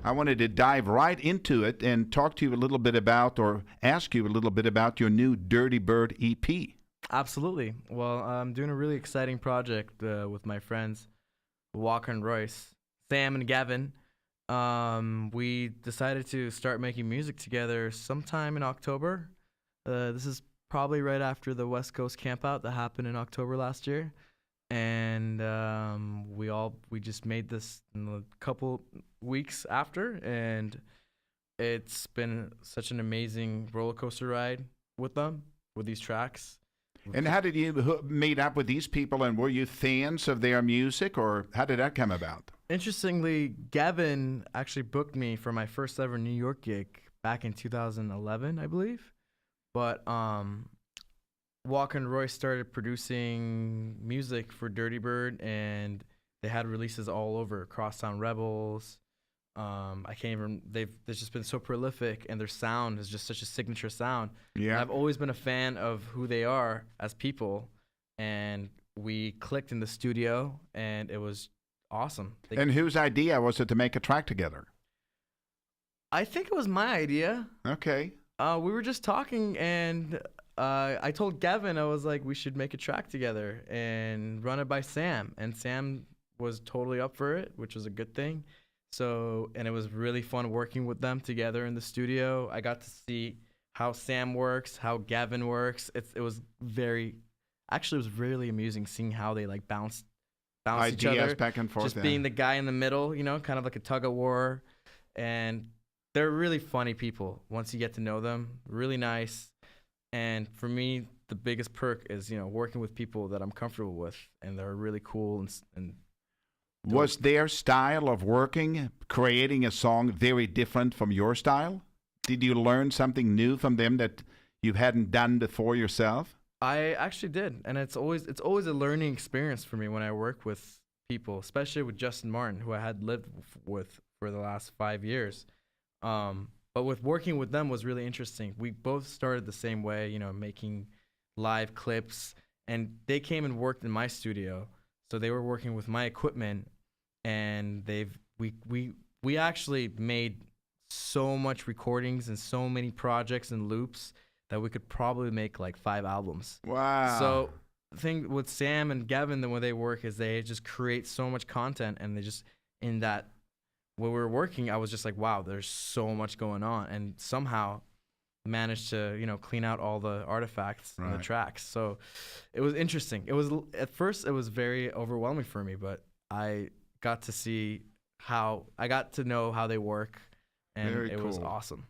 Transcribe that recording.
I wanted to dive right into it and talk to you a little bit about, or ask you a little bit about your new Dirty Bird EP. Absolutely. Well, I'm doing a really exciting project with my friends, Walker and Royce, Sam and Gavin. We decided to start making music together sometime in October. This is probably right after the West Coast campout that happened in October last year. And we just made this in a couple weeks after, and it's been such an amazing roller coaster ride with them, with these tracks. And how did you meet up with these people, and were you fans of their music, or how did that come about? Interestingly, Gavin actually booked me for my first ever New York gig back in 2011, I believe. But Walker and Royce started producing music for DirtyBird, and they had releases all over, Crosstown Rebels. I can't even. They've just been so prolific, and their sound is just such a signature sound. Yeah, and I've always been a fan of who they are as people, and we clicked in the studio, and it was awesome. And whose idea was it to make a track together? I think it was my idea. Okay. We were just talking, and I told Gavin, I was like, we should make a track together and run it by Sam. And Sam was totally up for it, which was a good thing. So, and it was really fun working with them together in the studio. I got to see how Sam works, how Gavin works. It was really amusing seeing how they like bounce each other back and forth. Just being the guy in the middle, kind of like a tug of war. And they're really funny people once you get to know them. Really nice. And for me, the biggest perk is, working with people that I'm comfortable with, and they're really cool and Was their style of working, creating a song, very different from your style? Did you learn something new from them that you hadn't done before yourself? I actually did, and it's always a learning experience for me when I work with people, especially with Justin Martin, who I had lived with for the last 5 years. But with working with them was really interesting. We both started the same way, making live clips, and they came and worked in my studio. So they were working with my equipment, and we actually made so much recordings and so many projects and loops that we could probably make like 5 albums. Wow. So the thing with Sam and Gavin, the way they work is they just create so much content, and they just, in that, when we were working, I was just like, wow, there's so much going on, and somehow managed to, clean out all the artifacts in the tracks. So it was interesting. At first it was very overwhelming for me, but I got to know how they work, and it was awesome.